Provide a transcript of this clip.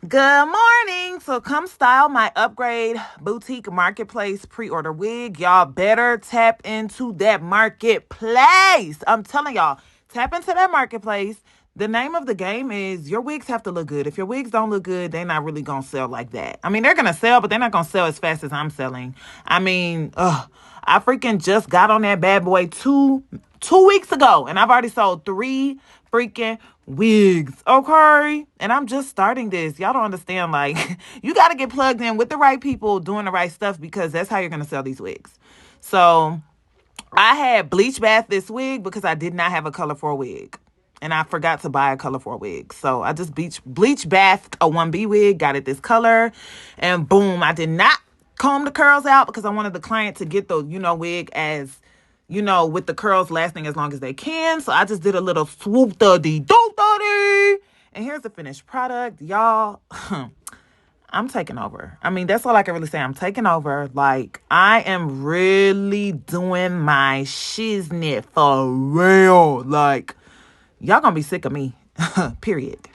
Good morning. So come style my upgrade boutique marketplace pre-order wig. Y'all better tap into that marketplace. I'm telling y'all, tap into that marketplace. The name of the game is your wigs have to look good. If your wigs don't look good, they're not really going to sell like that. I mean, they're going to sell, but they're not going to sell as fast as I'm selling. I mean, I freaking just got on that bad boy two weeks ago, and I've already sold 3 freaking wigs, okay? And I'm just starting this. Y'all don't understand. Like, you got to get plugged in with the right people doing the right stuff, because that's how you're going to sell these wigs. So I had bleach bath this wig because I did not have a color for a wig. And I forgot to buy a color for a wig. So I just bleach bathed a 1B wig, got it this color, and boom, I did not comb the curls out because I wanted the client to get the, wig as, with the curls lasting as long as they can. So I just did a little swoop thuddy do thuddy. And here's the finished product. Y'all, I'm taking over. I mean, that's all I can really say. I'm taking over. Like, I am really doing my shiznit for real. Like, y'all gonna be sick of me. Period.